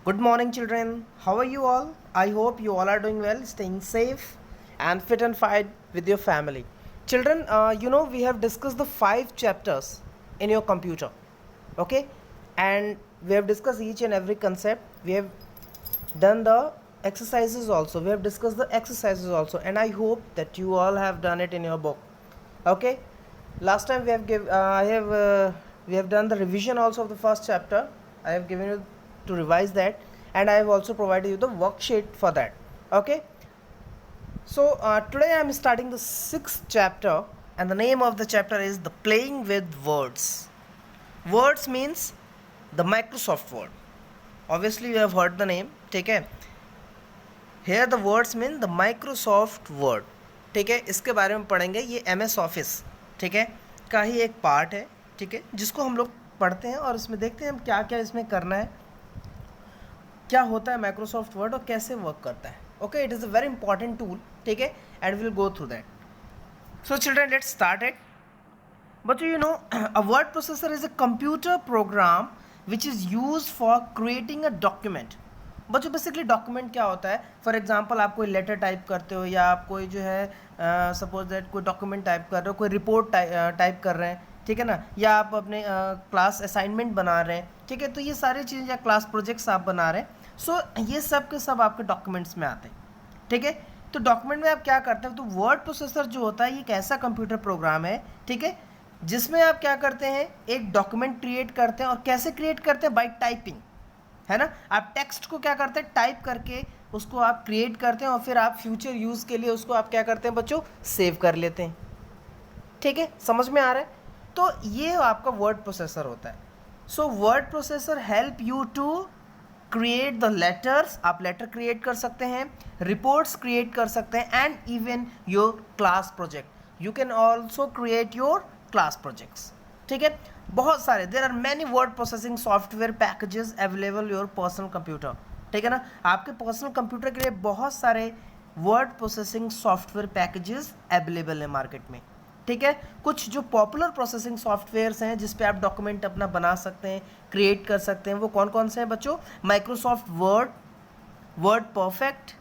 Good morning, children. How are you all? I hope you all are doing well, staying safe and fit and fine with your family. Children, we have discussed the 5 chapters in your computer, okay? And we have discussed each and every concept. We have done the exercises also. We have discussed the exercises also, and I hope that you all have done it in your book, okay? Last time we have done the revision also of the first chapter. I have given you to revise that, and I have also provided you the worksheet for that, okay? So today I am starting the 6th chapter, and the name of the chapter is the playing with words. Words means the Microsoft Word. Obviously you have heard the name, ठीक है? Here the words mean the Microsoft Word, ठीक है? इसके बारे में पढ़ेंगे. ये MS Office, ठीक है, का ही एक पार्ट है, ठीक है, जिसको हम लोग पढ़ते हैं और इसमें देखते हैं हम क्या क्या इसमें करना है, क्या होता है माइक्रोसॉफ्ट वर्ड और कैसे वर्क करता है. Okay, it is a very important tool, ठीक है, and will go through that. So children, let's start it. बच्चों, you know, a word processor is a computer program which is use for creating a document. बच्चों, basically document क्या होता है? For example आप कोई letter type करते हो, या आप कोई जो है सपोज दैट कोई डॉक्यूमेंट टाइप कर रहे हो, कोई रिपोर्ट टाइप कर रहे हैं, ठीक है ना, या आप अपने क्लास असाइनमेंट बना रहे हैं, ठीक है, तो ये सारी चीज़ें, या क्लास प्रोजेक्ट्स आप बना रहे हैं. सो ये सब के सब आपके डॉक्यूमेंट्स में आते हैं, ठीक है. तो डॉक्यूमेंट में आप क्या करते हैं? तो वर्ड प्रोसेसर जो होता है ये एक ऐसा कंप्यूटर प्रोग्राम है, ठीक है, जिसमें आप क्या करते हैं, एक डॉक्यूमेंट क्रिएट करते हैं. और कैसे क्रिएट करते हैं? बाय टाइपिंग, है ना. आप टेक्स्ट को क्या करते हैं? टाइप करके उसको आप क्रिएट करते हैं, और फिर आप फ्यूचर यूज़ के लिए उसको आप क्या करते हैं बच्चों? सेव कर लेते हैं, ठीक है. समझ में आ रहा है? तो ये आपका वर्ड प्रोसेसर होता है. So word processor help you to create the letters. आप लेटर क्रिएट कर सकते हैं, रिपोर्ट्स क्रिएट कर सकते हैं, and even your class project. You can also create your class projects, ठीक है. बहुत सारे, there are many word processing software packages available your personal computer, ठीक है ना. आपके पर्सनल कंप्यूटर के लिए बहुत सारे word processing software packages available है मार्केट में, ठीक है. कुछ जो पॉपुलर प्रोसेसिंग सॉफ्टवेयर्स हैं जिस पे आप डॉक्यूमेंट अपना बना सकते हैं, क्रिएट कर सकते हैं, वो कौन कौन से हैं बच्चों? Microsoft word, word perfect,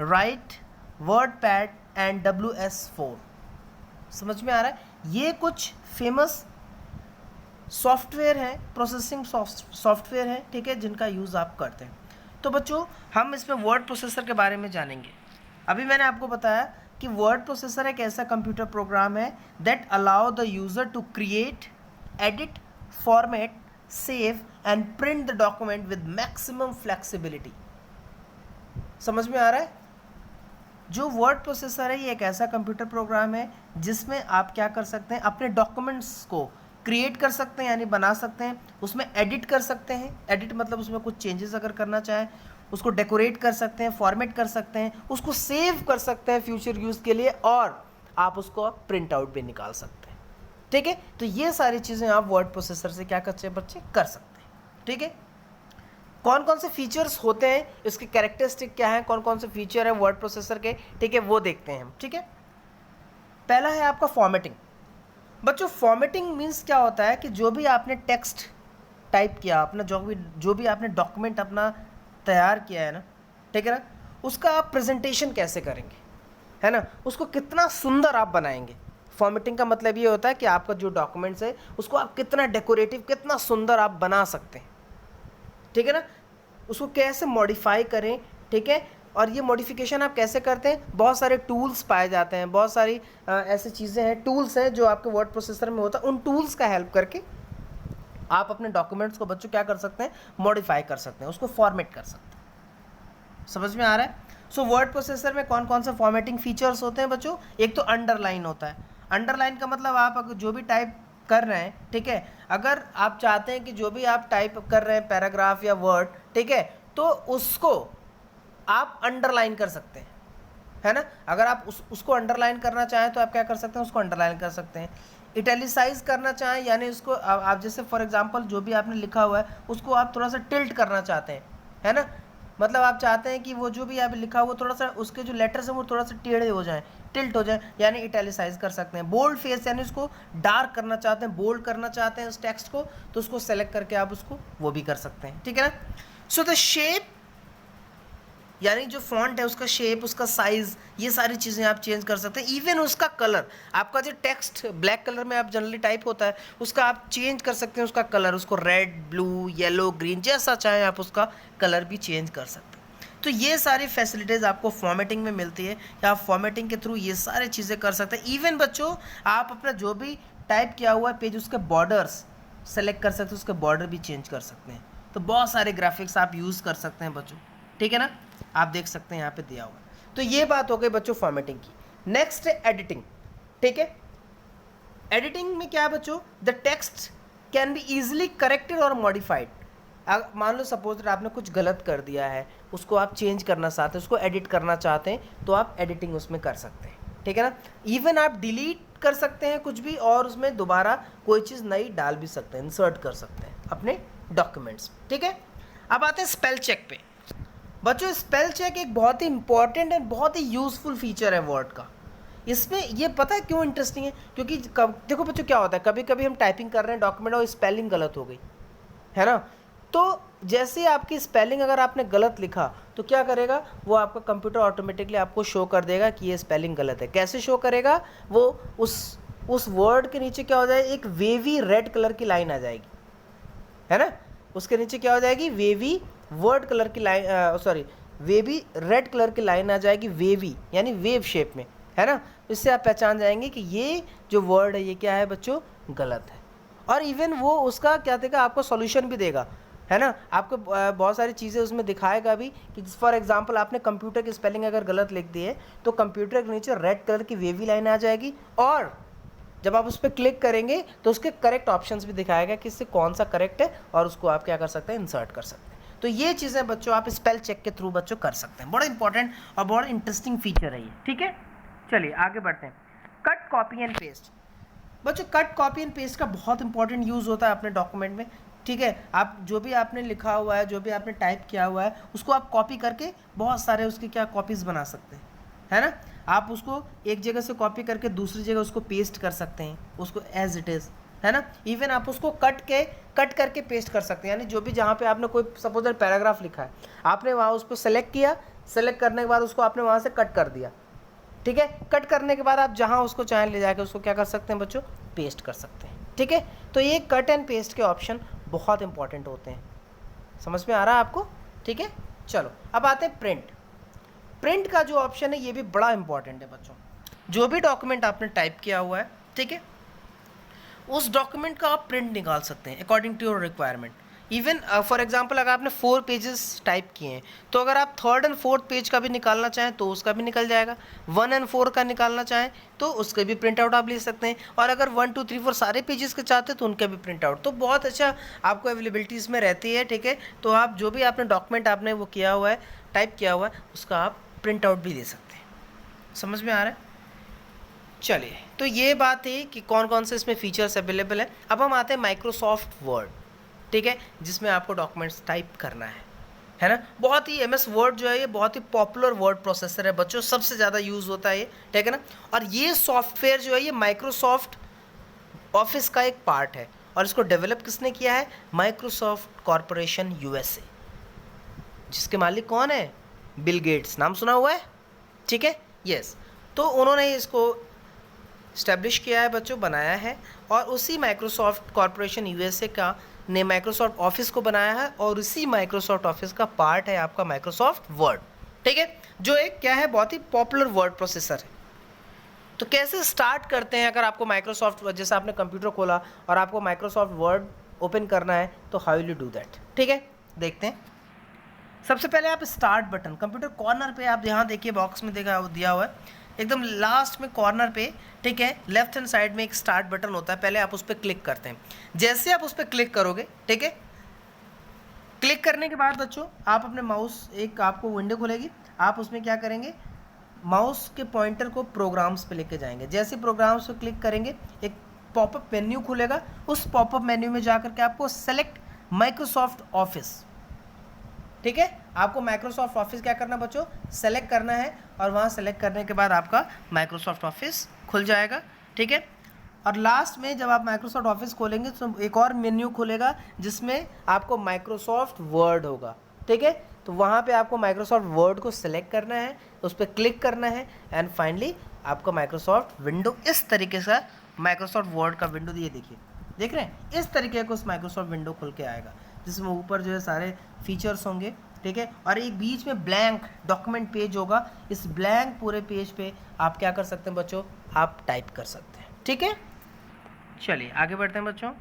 right, word pad and WS4. समझ में आ रहा है? ये कुछ फेमस सॉफ्टवेयर हैं, प्रोसेसिंग सॉफ्टवेयर हैं, ठीक है, जिनका यूज़ आप करते हैं. तो बच्चों, हम इसमें वर्ड प्रोसेसर के बारे में जानेंगे. अभी मैंने आपको बताया कि वर्ड प्रोसेसर एक ऐसा कंप्यूटर प्रोग्राम है that allow the user to create, edit, format, save and print the document with maximum flexibility. समझ में आ रहा है? जो वर्ड प्रोसेसर है ये एक ऐसा कंप्यूटर प्रोग्राम है जिसमें आप क्या कर सकते हैं? अपने डॉक्यूमेंट्स को क्रिएट कर सकते हैं, यानी बना सकते हैं, उसमें एडिट कर सकते हैं. एडिट मतलब उसमें कुछ चेंजेस अगर करना चाहें, उसको डेकोरेट कर सकते हैं, फॉर्मेट कर सकते हैं, उसको सेव कर सकते हैं फ्यूचर यूज़ के लिए, और आप उसको प्रिंट आउट भी निकाल सकते हैं, ठीक है. तो ये सारी चीज़ें आप वर्ड प्रोसेसर से क्या करते हैं बच्चे? कर सकते हैं, ठीक है. कौन कौन से फीचर्स होते हैं, इसके कैरेक्टरिस्टिक क्या हैं, कौन कौन से फीचर है वर्ड प्रोसेसर के, ठीक है, वो देखते हैं हम, ठीक है. पहला है आपका फॉर्मेटिंग. बच्चों, फॉर्मेटिंग मीन्स क्या होता है कि जो भी आपने टेक्स्ट टाइप किया, अपना जो भी आपने डॉक्यूमेंट अपना तैयार किया है ना, ठीक है ना, उसका आप प्रेजेंटेशन कैसे करेंगे, है ना, उसको कितना सुंदर आप बनाएंगे. फॉर्मेटिंग का मतलब ये होता है कि आपका जो डॉक्यूमेंट्स है उसको आप कितना डेकोरेटिव, कितना सुंदर आप बना सकते हैं, ठीक है ना. उसको कैसे मॉडिफाई करें, ठीक है. और ये मॉडिफिकेशन आप कैसे करते हैं? बहुत सारे टूल्स पाए जाते हैं, बहुत सारी ऐसी चीज़ें हैं, टूल्स हैं जो आपके वर्ड प्रोसेसर में होता है. उन टूल्स का हेल्प करके आप अपने डॉक्यूमेंट्स को बच्चों क्या कर सकते हैं? मॉडिफाई कर सकते हैं, उसको फॉर्मेट कर सकते हैं. समझ में आ रहा है? सो वर्ड प्रोसेसर में कौन कौन से फॉर्मेटिंग फीचर्स होते हैं बच्चों? एक तो अंडरलाइन होता है. अंडरलाइन का मतलब आप अगर जो भी टाइप कर रहे हैं, ठीक है, अगर आप चाहते हैं कि जो भी आप टाइप कर रहे हैं पैराग्राफ या वर्ड, ठीक है, तो उसको आप अंडरलाइन कर सकते हैं, है ना. अगर आप उसको अंडरलाइन करना चाहें तो आप क्या कर सकते हैं? उसको अंडरलाइन कर सकते हैं. इटैलिसाइज करना चाहें, यानी उसको आप जैसे फॉर एग्जांपल जो भी आपने लिखा हुआ है उसको आप थोड़ा सा टिल्ट करना चाहते हैं, है ना. मतलब आप चाहते हैं कि वो जो भी आप लिखा हुआ थोड़ा सा उसके जो लेटर्स हैं वो थोड़ा सा टेढ़े हो जाएं, टिल्ट हो जाए, यानी इटैलिसाइज कर सकते हैं. बोल्ड फेस यानी उसको डार्क करना चाहते हैं, बोल्ड करना चाहते हैं उस टेक्स्ट को, तो उसको सेलेक्ट करके आप उसको वो भी कर सकते हैं, ठीक है ना. सो द शेप, यानी जो फॉन्ट है उसका शेप, उसका साइज, ये सारी चीज़ें आप चेंज कर सकते हैं। इवन उसका कलर, आपका जो टेक्स्ट ब्लैक कलर में आप जनरली टाइप होता है उसका आप चेंज कर सकते हैं, उसका कलर, उसको रेड, ब्लू, येलो, ग्रीन, जैसा चाहें आप उसका कलर भी चेंज कर सकते हैं। तो ये सारी फैसिलिटीज़ आपको फॉर्मेटिंग में मिलती है, या आप फॉर्मेटिंग के थ्रू ये सारी चीज़ें कर सकते हैं। इवन बच्चों आप अपना जो भी टाइप किया हुआ है पेज, उसके बॉर्डर्स सेलेक्ट कर सकते हैं, उसके बॉर्डर भी चेंज कर सकते हैं। तो बहुत सारे ग्राफिक्स आप यूज़ कर सकते हैं बच्चों, ठीक है ना। आप देख सकते हैं यहाँ पे दिया हुआ। तो ये बात हो गई बच्चों फॉर्मेटिंग की। नेक्स्ट है एडिटिंग, ठीक है। एडिटिंग में क्या है बच्चों, the text can be easily corrected और मॉडिफाइड। मान लो सपोज आपने कुछ गलत कर दिया है, उसको आप चेंज करना चाहते हैं, उसको एडिट करना चाहते हैं, तो आप एडिटिंग उसमें कर सकते हैं, ठीक है ना। इवन आप डिलीट कर सकते हैं कुछ भी, और उसमें दोबारा कोई चीज़ नई डाल भी सकते हैं, इंसर्ट कर सकते हैं अपने डॉक्यूमेंट्स, ठीक है। अब आते हैं स्पेल चेक पे। बच्चों स्पेल चेक एक बहुत ही इंपॉर्टेंट एंड बहुत ही यूजफुल फीचर है वर्ड का। इसमें ये पता है क्यों इंटरेस्टिंग है, क्योंकि देखो बच्चों क्या होता है, कभी कभी हम टाइपिंग कर रहे हैं डॉक्यूमेंट और स्पेलिंग गलत हो गई है ना। तो जैसे आपकी स्पेलिंग अगर आपने गलत लिखा तो क्या करेगा, वो आपका कंप्यूटर ऑटोमेटिकली आपको शो कर देगा कि ये स्पेलिंग गलत है। कैसे शो करेगा, वो उस वर्ड के नीचे क्या हो जाए, एक वेवी रेड कलर की लाइन आ जाएगी, है ना। उसके नीचे क्या हो जाएगी, वेवी वर्ड कलर की line, sorry wavy red colour की लाइन आ जाएगी, वेवी यानी वेव शेप में, है ना। इससे आप पहचान जाएंगे कि ये जो वर्ड है ये क्या है बच्चों, गलत है। और इवन वो उसका क्या देगा, आपको सॉल्यूशन भी देगा, है ना। आपको बहुत सारी चीज़ें उसमें दिखाएगा भी कि फॉर एग्जांपल आपने कंप्यूटर की स्पेलिंग अगर गलत लिख दी है तो कंप्यूटर के नीचे रेड कलर की वेवी लाइन आ जाएगी, और जब आप उस पर क्लिक करेंगे तो उसके करेक्ट ऑप्शंस भी दिखाएगा कि इससे कौन सा करेक्ट है, और उसको आप क्या कर सकते हैं, इंसर्ट कर सकते हैं। तो ये चीज़ें बच्चों आप स्पेल चेक के थ्रू बच्चों कर सकते हैं। बड़ा इंपॉर्टेंट और बड़ा इंटरेस्टिंग फीचर है ये, ठीक है। चलिए आगे बढ़ते हैं। Cut, copy and paste. बच्चों कट, कॉपी एंड पेस्ट का बहुत इंपॉर्टेंट यूज़ होता है अपने डॉक्यूमेंट में, ठीक है। आप जो भी आपने लिखा हुआ है, जो भी आपने टाइप किया हुआ है, उसको आप कॉपी करके बहुत सारे उसकी क्या कॉपीज़ बना सकते हैं, है ना। आप उसको एक जगह से कॉपी करके दूसरी जगह उसको पेस्ट कर सकते हैं, उसको एज इट इज़, है ना। इवन आप उसको कट करके पेस्ट कर सकते हैं, यानी जो भी जहाँ पे आपने कोई सपोज पैराग्राफ लिखा है, आपने वहाँ उसको सेलेक्ट किया, सेलेक्ट करने के बाद उसको आपने वहाँ से कट कर दिया, ठीक है। कट करने के बाद आप जहाँ उसको चाहें ले जाके उसको क्या कर सकते हैं बच्चों, पेस्ट कर सकते हैं, ठीक है। तो ये कट एंड पेस्ट के ऑप्शन बहुत इंपॉर्टेंट होते हैं, समझ में आ रहा है आपको, ठीक है। चलो अब आते हैं प्रिंट। प्रिंट का जो ऑप्शन है ये भी बड़ा इंपॉर्टेंट है बच्चों। जो भी डॉक्यूमेंट आपने टाइप किया हुआ है, ठीक है, उस डॉक्यूमेंट का आप प्रिंट निकाल सकते हैं according to your requirement. Even for example अगर आपने 4 पेजेस टाइप किए हैं तो अगर आप 3rd एंड 4th पेज का भी निकालना चाहें तो उसका भी निकल जाएगा, 1 एंड 4 का निकालना चाहें तो उसके भी प्रिंट आउट आप ले सकते हैं, और अगर 1 2 3 4 सारे पेजेस के चाहते हैं तो उनके भी प्रिंट आउट। तो बहुत अच्छा आपको अवेलेबिलिटीज़ में रहती है, ठीक है। तो आप जो भी आपने डॉक्यूमेंट आपने वो किया हुआ है, टाइप किया हुआ है, उसका आप प्रिंट आउट भी ले सकते हैं। समझ में आ रहा है। चलिए तो ये बात है कि कौन कौन से इसमें फीचर्स अवेलेबल है। अब हम आते हैं माइक्रोसॉफ्ट वर्ड, ठीक है, जिसमें आपको डॉक्यूमेंट्स टाइप करना है ना। बहुत ही MS वर्ड जो है ये बहुत ही पॉपुलर वर्ड प्रोसेसर है बच्चों, सबसे ज़्यादा यूज़ होता है ये, ठीक है ना। और ये सॉफ्टवेयर जो है ये माइक्रोसॉफ्ट ऑफिस का एक पार्ट है, और इसको डेवलप किसने किया है, माइक्रोसॉफ्ट कॉरपोरेशन USA, जिसके मालिक कौन है, बिल गेट्स, नाम सुना हुआ है, ठीक है, यस। तो उन्होंने इसको इस्टेब्लिश किया है बच्चों, बनाया है, और उसी माइक्रोसॉफ्ट कॉरपोरेशन USA का ने माइक्रोसॉफ्ट ऑफिस को बनाया है, और उसी माइक्रोसॉफ्ट ऑफिस का पार्ट है आपका माइक्रोसॉफ्ट वर्ड, ठीक है, जो एक क्या है, बहुत ही पॉपुलर वर्ड प्रोसेसर है। तो कैसे स्टार्ट करते हैं, अगर आपको माइक्रोसॉफ्ट, जैसे आपने कंप्यूटर खोला और आपको माइक्रोसॉफ्ट वर्ड ओपन करना है तो how will you do that, ठीक है, देखते हैं। सबसे पहले आप स्टार्ट बटन कंप्यूटर कॉर्नर पे, आप यहाँ देखिए बॉक्स में देखा दिया हुआ है एकदम लास्ट में कॉर्नर पे, ठीक है, लेफ्ट हैंड साइड में एक स्टार्ट बटन होता है, पहले आप उस पर क्लिक करते हैं। जैसे आप उस पर क्लिक करोगे, ठीक है, क्लिक करने के बाद बच्चों आप अपने माउस, एक आपको विंडो खुलेगी, आप उसमें क्या करेंगे, माउस के पॉइंटर को प्रोग्राम्स पे लेके जाएंगे। जैसे प्रोग्राम्स पे क्लिक करेंगे एक पॉपअप मेन्यू खुलेगा, उस पॉपअप मेन्यू में जाकर के आपको सेलेक्ट माइक्रोसॉफ्ट ऑफिस, ठीक है, आपको माइक्रोसॉफ्ट ऑफिस क्या करना बच्चों, सेलेक्ट करना है, और वहाँ सेलेक्ट करने के बाद आपका माइक्रोसॉफ्ट ऑफिस खुल जाएगा, ठीक है। और लास्ट में जब आप माइक्रोसॉफ्ट ऑफिस खोलेंगे तो एक और मेन्यू खुलेगा जिसमें आपको माइक्रोसॉफ्ट वर्ड होगा, ठीक है। तो वहाँ पे आपको माइक्रोसॉफ्ट वर्ड को सिलेक्ट करना है, उस पर क्लिक करना है एंड फाइनली आपको माइक्रोसॉफ्ट विंडो इस तरीके से माइक्रोसॉफ्ट वर्ड का विंडो ये देखिए, देख रहे हैं, इस तरीके का उस माइक्रोसॉफ्ट विंडो खुल के आएगा जिसमें ऊपर जो है सारे फीचर्स होंगे, ठीक है, और एक बीच में ब्लैंक डॉक्यूमेंट पेज होगा। इस ब्लैंक पूरे पेज पे आप क्या कर सकते हैं बच्चों, आप टाइप कर सकते हैं, ठीक है। चलिए आगे बढ़ते हैं बच्चों।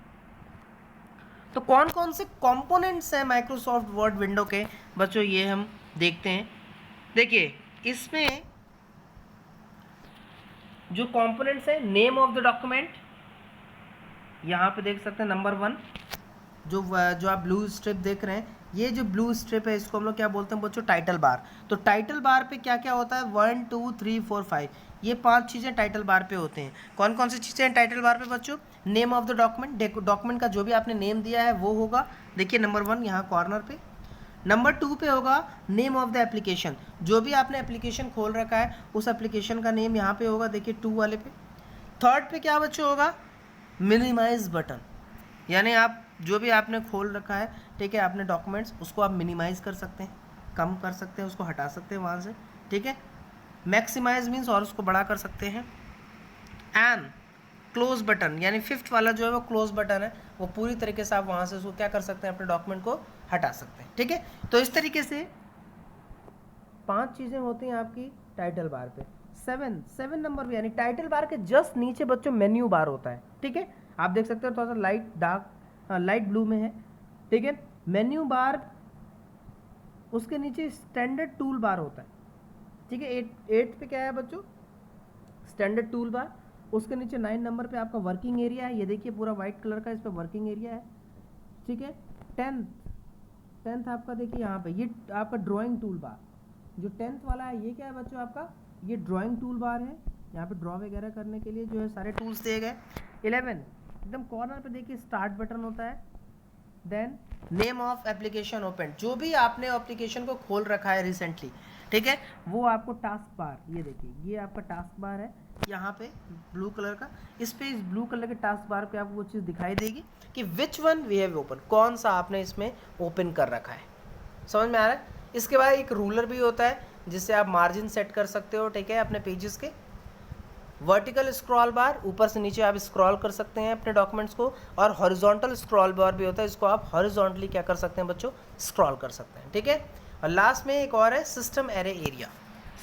तो कौन कौन से कंपोनेंट्स हैं माइक्रोसॉफ्ट वर्ड विंडो के बच्चों, ये हम देखते हैं। देखिए इसमें जो कंपोनेंट्स हैं, नेम ऑफ द डॉक्यूमेंट, यहाँ पे देख सकते हैं नंबर 1, जो आप ब्लू स्ट्रिप देख रहे हैं, ये जो ब्लू स्ट्रिप है इसको हम लोग क्या बोलते हैं बच्चों, टाइटल बार। तो टाइटल बार पे क्या क्या होता है, 1 2 3 4 5, ये 5 चीज़ें टाइटल बार पे होते हैं। कौन कौन सी चीज़ें हैं टाइटल बार पे बच्चों, name of the document, document का जो भी आपने नेम दिया है वो होगा, देखिए नंबर 1 यहाँ कॉर्नर पे। नंबर 2 पे होगा नेम ऑफ द एप्लीकेशन, जो भी आपने एप्लीकेशन खोल रखा है उस एप्लीकेशन का नेम यहाँ पे होगा, देखिए 2 वाले पे। थर्ड पे क्या बच्चों होगा, मिनिमाइज बटन, यानी आप जो भी आपने खोल रखा है, ठीक है, आपने डॉक्यूमेंट्स, उसको आप मिनिमाइज़ कर सकते हैं, कम कर सकते हैं, उसको हटा सकते हैं वहाँ से, ठीक है। मैक्सिमाइज मीन्स और उसको बड़ा कर सकते हैं। एंड क्लोज बटन, यानी 5th वाला जो है वो क्लोज बटन है, वो पूरी तरीके से आप वहाँ से उसको क्या कर सकते हैं, अपने डॉक्यूमेंट को हटा सकते हैं, ठीक है। तो इस तरीके से 5 चीज़ें होती हैं आपकी टाइटल बार पे। 7 नंबर भी, यानी टाइटल बार के जस्ट नीचे बच्चों मेन्यू बार होता है, ठीक है। आप देख सकते हो थोड़ा सा लाइट ब्लू में है, ठीक है। मेन्यू बार, उसके नीचे स्टैंडर्ड टूल बार होता है, ठीक है। 8th पे क्या है बच्चों, स्टैंडर्ड टूल बार। उसके नीचे 9 नंबर पे आपका वर्किंग एरिया है, ये देखिए पूरा वाइट कलर का इस पर वर्किंग एरिया है, ठीक है। 10th आपका देखिए यहाँ पे, ये आपका ड्राइंग टूल बार, जो 10th वाला है ये क्या है बच्चों आपका, ये ड्राइंग टूल बार है, यहाँ पे ड्रॉ वगैरह करने के लिए जो है सारे टूल्स दिए गए। 11 एकदम कॉर्नर पे देखिए स्टार्ट बटन होता है। Then name of application open, जो भी आपने एप्लीकेशन को खोल रखा है रिसेंटली, ठीक है, वो आपको टास्क बार, ये देखिए ये आपका टास्क बार है यहाँ पे ब्लू कलर का, इस ब्लू कलर के टास्क बार पे आपको वो चीज़ दिखाई देगी कि which one we have open, कौन सा आपने इसमें ओपन कर रखा है, समझ में आ रहा है। इसके बाद एक रूलर भी होता है जिससे आप मार्जिन सेट कर सकते हो, ठीक है, अपने पेजेस के। वर्टिकल स्क्रॉल बार, ऊपर से नीचे आप स्क्रॉल कर सकते हैं अपने डॉक्यूमेंट्स को, और हॉरिजॉन्टल स्क्रॉल बार भी होता है, इसको आप हॉरिजॉन्टली क्या कर सकते हैं बच्चों, स्क्रॉल कर सकते हैं, ठीक है। और लास्ट में एक और है सिस्टम एरे एरिया,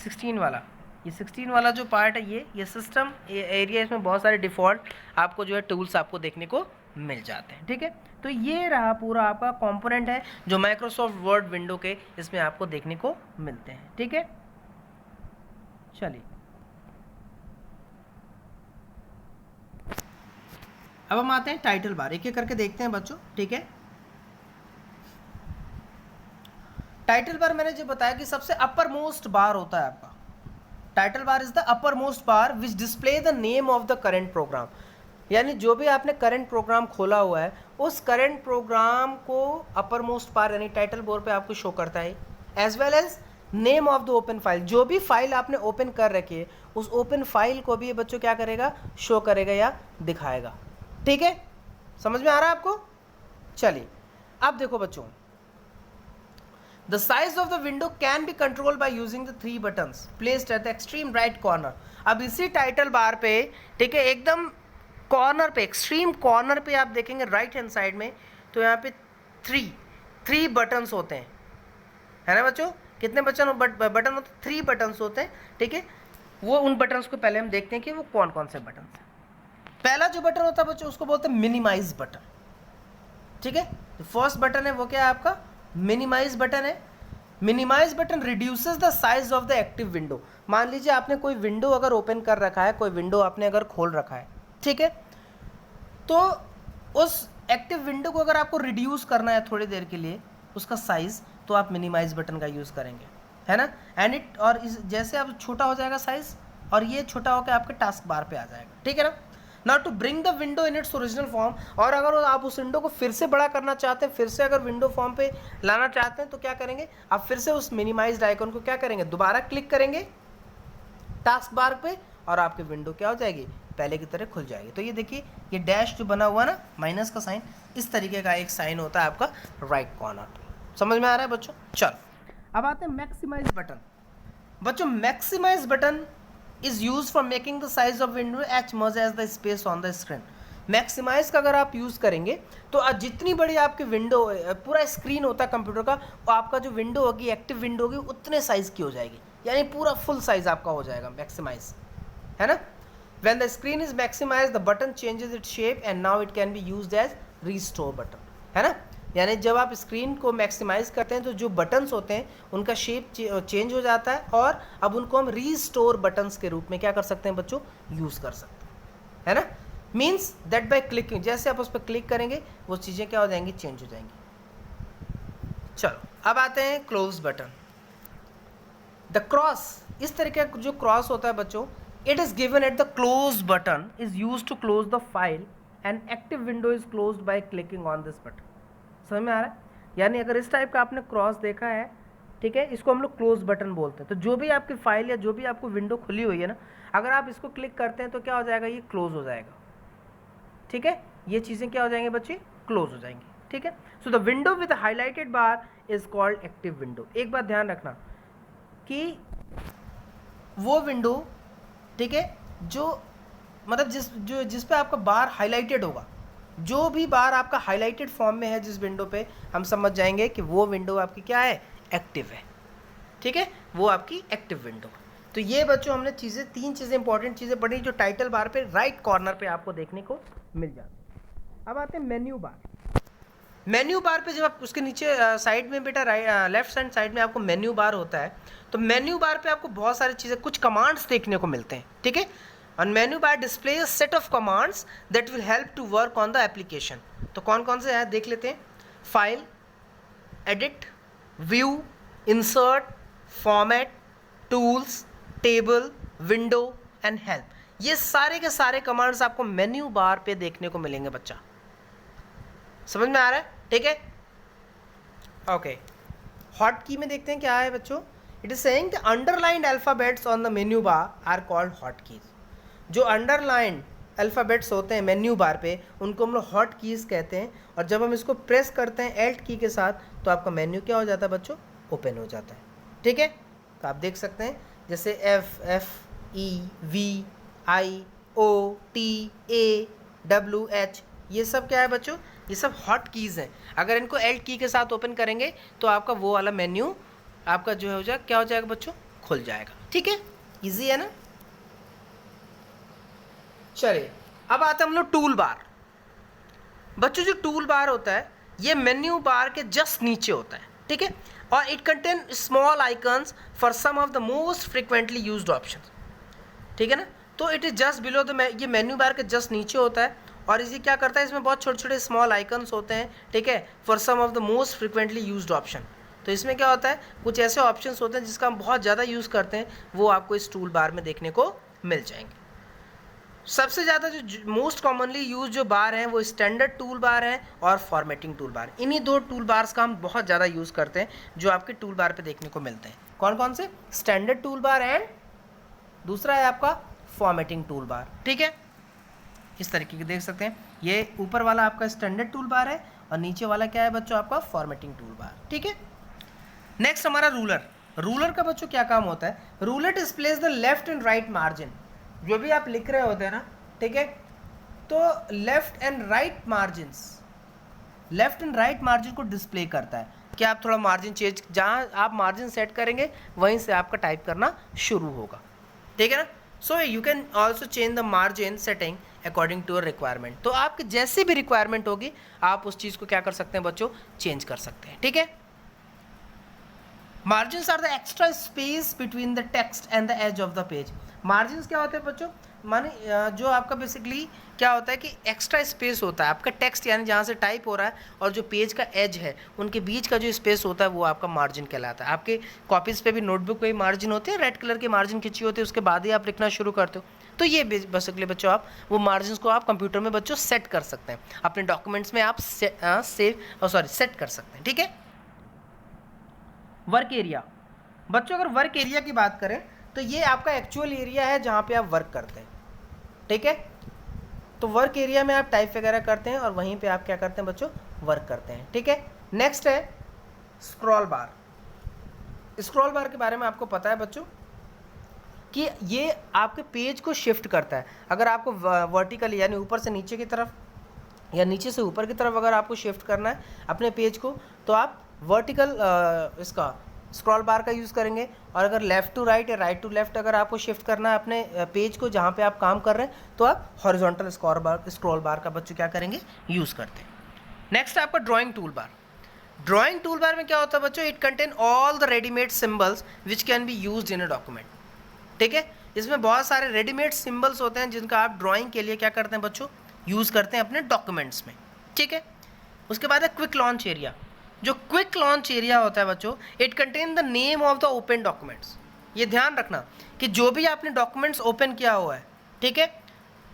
16 वाला, ये 16 वाला जो पार्ट है ये सिस्टम एरिया, इसमें बहुत सारे डिफ़ॉल्ट आपको जो है टूल्स आपको देखने को मिल जाते हैं, ठीक है। तो ये रहा पूरा आपका कंपोनेंट है जो माइक्रोसॉफ्ट वर्ड विंडो के इसमें आपको देखने को मिलते हैं, ठीक है। चलिए अब हम आते हैं टाइटल बार, एक एक करके देखते हैं बच्चों, ठीक है। टाइटल बार मैंने जो बताया कि सबसे अपर मोस्ट बार होता है आपका, title bar is the upper most bar which display the name of the current program, यानी जो भी आपने करंट प्रोग्राम खोला हुआ है उस करंट प्रोग्राम को अपर मोस्ट बार यानी टाइटल बार पे आपको शो करता है, as well as name of the open file, जो भी फाइल आपने ओपन कर रखी है उस ओपन फाइल को भी ये बच्चों क्या करेगा, शो करेगा या दिखाएगा, ठीक है। समझ में आ रहा है आपको। चलिए अब देखो बच्चों, the size of the window can be control by using the 3 buttons placed at the extreme right corner. अब इसी टाइटल बार पे, ठीक है, एकदम कॉर्नर पे, एक्सट्रीम कॉर्नर पे आप देखेंगे राइट हैंड साइड में, तो यहाँ पे 3 बटन्स होते हैं, है ना बच्चों। कितने बटन होते हैं, 3 बटन्स होते हैं, ठीक है। वो उन बटन्स को पहले हम देखते हैं कि वो कौन कौन से बटन हैं। पहला जो बटन होता है बच्चों उसको बोलते हैं मिनिमाइज बटन, ठीक है। जो फर्स्ट बटन है वो क्या है आपका, मिनिमाइज बटन है। Minimise button reduces the size of the active window. मान लीजिए आपने कोई विंडो अगर ओपन कर रखा है, कोई विंडो आपने अगर खोल रखा है, ठीक है, तो उस एक्टिव विंडो को अगर आपको रिड्यूस करना है थोड़ी देर के लिए उसका साइज, तो आप मिनिमाइज बटन का यूज़ करेंगे, है ना। एंड इट, और जैसे अब छोटा हो जाएगा साइज और ये छोटा होकर आपके टास्क बार पे आ जाएगा, ठीक है ना। Now to bring the window in its original form, और अगर आप उस विंडो को फिर से बड़ा करना चाहते हैं, फिर से अगर विंडो फॉर्म पे लाना चाहते हैं, तो क्या करेंगे, आप फिर से उस मिनिमाइज्ड आइकन को क्या करेंगे, दोबारा क्लिक करेंगे टास्क बार पे, और आपकी विंडो क्या हो जाएगी, पहले की तरह खुल जाएगी। तो ये देखिए ये डैश जो बना हुआ ना, माइनस का साइन, इस तरीके का एक साइन होता है आपका राइट कॉर्नर, समझ में आ रहा है बच्चों? चलो अब आते हैं मैक्सिमाइज बटन। बच्चों maximise button is use for making the size of window as much as the space on the screen. Maximise का अगर आप यूज़ करेंगे तो जितनी बड़ी आपकी विंडो पूरा स्क्रीन होता है कंप्यूटर का, तो आपका जो विंडो होगी, एक्टिव विंडो होगी, उतने साइज़ की हो जाएगी, यानी पूरा फुल साइज आपका हो जाएगा मैक्सिमाइज, है ना। When the screen is maximized, the button changes its shape and now it can be used as restore button, है ना। यानी जब आप स्क्रीन को मैक्सिमाइज करते हैं तो जो बटन्स होते हैं उनका शेप चेंज हो जाता है, और अब उनको हम रीस्टोर बटन्स के रूप में क्या कर सकते हैं बच्चों, यूज़ कर सकते हैं, है ना। मीन्स दैट बाय क्लिकिंग, जैसे आप उस पर क्लिक करेंगे वो चीज़ें क्या हो जाएंगी, चेंज हो जाएंगी। चलो अब आते हैं क्लोज बटन। द क्रॉस, इस तरीके का जो क्रॉस होता है बच्चों, it is given at the close button is used to close the file and active window is closed by clicking on this button। समझ में आ रहा है? यानी अगर इस टाइप का आपने क्रॉस देखा है, ठीक है, इसको हम लोग क्लोज बटन बोलते हैं। तो जो भी आपकी फाइल या जो भी आपको विंडो खुली हुई है ना, अगर आप इसको क्लिक करते हैं तो क्या हो जाएगा, ये क्लोज हो जाएगा, ठीक है। ये चीज़ें क्या हो जाएंगी बच्चे, क्लोज हो जाएंगी, ठीक है। So the window with highlighted bar is called active window. एक बात ध्यान रखना कि वो विंडो, ठीक है, जो मतलब जिस पे आपका बार हाईलाइटेड होगा, जो भी बार आपका हाईलाइटेड फॉर्म में है जिस विंडो पे, हम समझ जाएंगे कि वो विंडो आपकी क्या है, एक्टिव है, ठीक है, वो आपकी एक्टिव विंडो। तो ये बच्चों हमने तीन चीज़ें इंपॉर्टेंट चीज़ें पढ़ी जो टाइटल बार पे राइट कॉर्नर पे आपको देखने को मिल जाती है। अब आते हैं मेन्यू बार। मेन्यू बार पे जब आप उसके नीचे साइड में बेटा लेफ्ट हैंड साइड में आपको मेन्यू बार होता है, तो मेन्यू बार पे आपको बहुत सारी चीज़ें, कुछ कमांड्स देखने को मिलते हैं, ठीक है। और menu bar display a set of commands that will help to work on the application. तो कौन कौन से हैं देख लेते हैं। File, edit, view, insert, format, tools, table, window and help. ये सारे के सारे कमांड्स आपको मेन्यू बार पे देखने को मिलेंगे बच्चा। समझ में आ रहा है, ठीक है, ओके। हॉट की में देखते हैं क्या है बच्चों। It is saying the underlined alphabets on the menu bar are called hot keys. जो अंडरलाइंड अल्फ़ाबेट्स होते हैं मेन्यू बार पे, उनको हम लोग हॉट कीज़ कहते हैं। और जब हम इसको प्रेस करते हैं एल्ट की के साथ, तो आपका मेन्यू क्या हो जाता है बच्चों, ओपन हो जाता है, ठीक है। तो आप देख सकते हैं जैसे FFEVIOTAWH, ये सब क्या है बच्चों, ये सब हॉट कीज़ हैं। अगर इनको एल्ट की के साथ ओपन करेंगे तो आपका वो वाला मेन्यू आपका जो है हो जाएगा, क्या हो जाएगा बच्चों, खुल जाएगा, ठीक है, ईजी है ना। चलिए अब आते हैं हम लोग टूल बार। बच्चों जो टूल बार होता है ये मेन्यू बार के जस्ट नीचे होता है, ठीक है, और it contain small icons for some of the most frequently used options, ठीक है ना। तो it is just below the, ये मेन्यू बार के जस्ट नीचे होता है, और इसे क्या करता है, इसमें बहुत छोटे छोटे स्मॉल आइकन्स होते हैं, ठीक है, for some of the most frequently used option. तो इसमें क्या होता है, कुछ ऐसे ऑप्शंस होते हैं जिसका हम बहुत ज़्यादा यूज़ करते हैं, वो आपको इस टूल बार में देखने को मिल जाएंगे। सबसे ज़्यादा जो मोस्ट कॉमनली यूज जो बार हैं वो स्टैंडर्ड टूल बार हैं और फॉर्मेटिंग टूल बार। इन्हीं दो टूल बार्स का हम बहुत ज़्यादा यूज़ करते हैं जो आपके टूल बार पे देखने को मिलते हैं। कौन कौन से, स्टैंडर्ड टूल बार एंड दूसरा है आपका फॉर्मेटिंग टूल बार, ठीक है। इस तरीके के देख सकते हैं, ये ऊपर वाला आपका स्टैंडर्ड टूल बार है और नीचे वाला क्या है बच्चों, आपका फॉर्मेटिंग टूल बार, ठीक है। नेक्स्ट हमारा रूलर। रूलर का बच्चों क्या काम होता है, ruler displays the left and right margin. जो भी आप लिख रहे होते हैं ना, ठीक है, तो लेफ्ट एंड राइट मार्जिन को डिस्प्ले करता है कि आप थोड़ा मार्जिन चेंज, जहाँ आप मार्जिन सेट करेंगे वहीं से आपका टाइप करना शुरू होगा, ठीक है ना। So you can also change the margin setting according to your requirement. तो आपकी जैसी भी रिक्वायरमेंट होगी आप उस चीज़ को क्या कर सकते हैं बच्चों, चेंज कर सकते हैं, ठीक है। Margins are the extra space between the text and the edge of the page. Margins क्या होते हैं बच्चों, माने जो आपका बेसिकली क्या होता है कि एक्स्ट्रा स्पेस होता है आपका टेक्स्ट, यानी जहाँ से टाइप हो रहा है और जो पेज का एज है उनके बीच का जो स्पेस होता है वो आपका मार्जिन कहलाता है। आपके कॉपीज़ पे भी नोटबुक पे भी मार्जिन होते हैं, रेड कलर के मार्जिन खिंची होती है, उसके बाद ही आप लिखना शुरू करते हो। तो ये बेसिकली बच्चों आप वो मार्जिन को आप कंप्यूटर में बच्चों सेट कर सकते हैं, अपने डॉक्यूमेंट्स में आप सेट कर सकते हैं, ठीक है। Work area. बच्चों अगर वर्क एरिया की बात करें तो ये आपका एक्चुअल एरिया है जहाँ पे आप वर्क करते हैं, ठीक है। तो वर्क एरिया में आप टाइप वगैरह करते हैं और वहीं पे आप क्या करते हैं बच्चों, वर्क करते हैं, ठीक है। नेक्स्ट है स्क्रॉल बार। स्क्रॉल बार के बारे में आपको पता है बच्चों कि ये आपके पेज को शिफ्ट करता है। अगर आपको वर्टिकली यानी ऊपर से नीचे की तरफ या नीचे से ऊपर की तरफ अगर आपको शिफ्ट करना है अपने पेज को, तो आप वर्टिकल इसका स्क्रॉल बार का यूज़ करेंगे। और अगर लेफ़्ट टू राइट या राइट टू लेफ़्ट अगर आपको शिफ्ट करना है अपने पेज को जहाँ पे आप काम कर रहे हैं, तो आप हॉरिजॉन्टल स्क्रॉल बार का बच्चों क्या करेंगे, यूज़ करते हैं। नेक्स्ट आपका drawing tool bar. Drawing tool bar में क्या होता है बच्चों, it contain all the readymade symbols which can be used in a document. ठीक है, इसमें बहुत सारे रेडीमेड सिंबल्स होते हैं जिनका आप ड्राइंग के लिए क्या करते हैं बच्चों, यूज़ करते हैं अपने डॉक्यूमेंट्स में। ठीक है, उसके बाद है क्विक लॉन्च एरिया। जो क्विक लॉन्च एरिया होता है बच्चों, it contain the name of the open documents. ये ध्यान रखना कि जो भी आपने डॉक्यूमेंट्स ओपन किया हुआ है, ठीक है,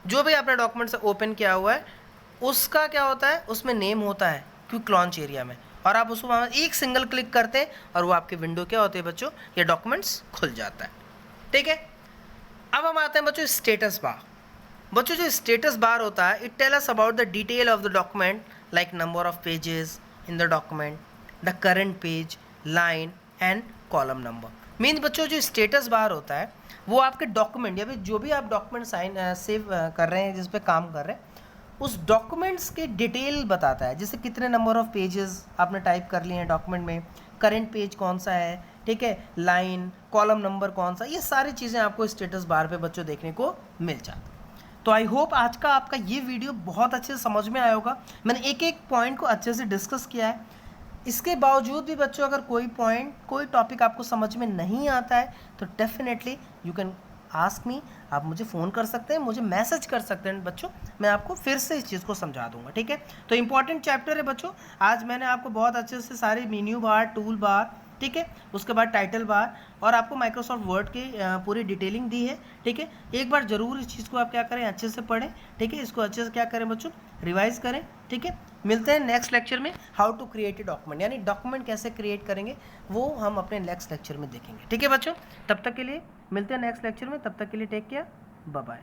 जो भी आपने डॉक्यूमेंट्स ओपन किया हुआ है उसका क्या होता है, उसमें नेम होता है क्विक लॉन्च एरिया में, और आप उसको वहाँ एक सिंगल क्लिक करते हैं और वो आपके विंडो क्या होते हैं बच्चों, ये डॉक्यूमेंट्स खुल जाता है। ठीक है, अब हम आते हैं बच्चों स्टेटस बार। बच्चों जो स्टेटस बार होता है, it tell us about the detail of the document like number of pages in the document, the current page, line and column number. Means बच्चों जो स्टेटस बार होता है वो आपके डॉक्यूमेंट या फिर जो भी आप डॉक्यूमेंट सेव कर रहे हैं, जिस पे काम कर रहे हैं, उस डॉक्यूमेंट्स के डिटेल बताता है। जैसे कितने नंबर ऑफ पेजेस आपने टाइप कर लिए हैं डॉक्यूमेंट में, करंट पेज कौन सा है, ठीक है, लाइन, कॉलम नंबर कौन सा, ये सारी चीज़ें आपको स्टेटस बार पे बच्चों देखने को मिल जाती। तो आई होप आज का आपका ये वीडियो बहुत अच्छे से समझ में आया होगा। मैंने एक एक पॉइंट को अच्छे से डिस्कस किया है। इसके बावजूद भी बच्चों अगर कोई पॉइंट, कोई टॉपिक आपको समझ में नहीं आता है तो definitely you can ask me, आप मुझे फ़ोन कर सकते हैं, मुझे मैसेज कर सकते हैं बच्चों, मैं आपको फिर से इस चीज़ को समझा दूंगा। ठीक है, तो इंपॉर्टेंट चैप्टर है बच्चों। आज मैंने आपको बहुत अच्छे से सारे मेन्यू बार, टूल बार, ठीक है, उसके बाद टाइटल बार और आपको माइक्रोसॉफ्ट वर्ड की पूरी डिटेलिंग दी है। ठीक है, एक बार ज़रूर इस चीज़ को आप क्या करें, अच्छे से पढ़ें। ठीक है, इसको अच्छे से क्या करें बच्चों, रिवाइज करें। ठीक है, मिलते हैं नेक्स्ट लेक्चर में। How to create a document, यानी डॉक्यूमेंट कैसे क्रिएट करेंगे वो हम अपने नेक्स्ट लेक्चर में देखेंगे। ठीक है बच्चों, तब तक के लिए मिलते हैं नेक्स्ट लेक्चर में। तब तक के लिए टेक केयर, बाय बाय।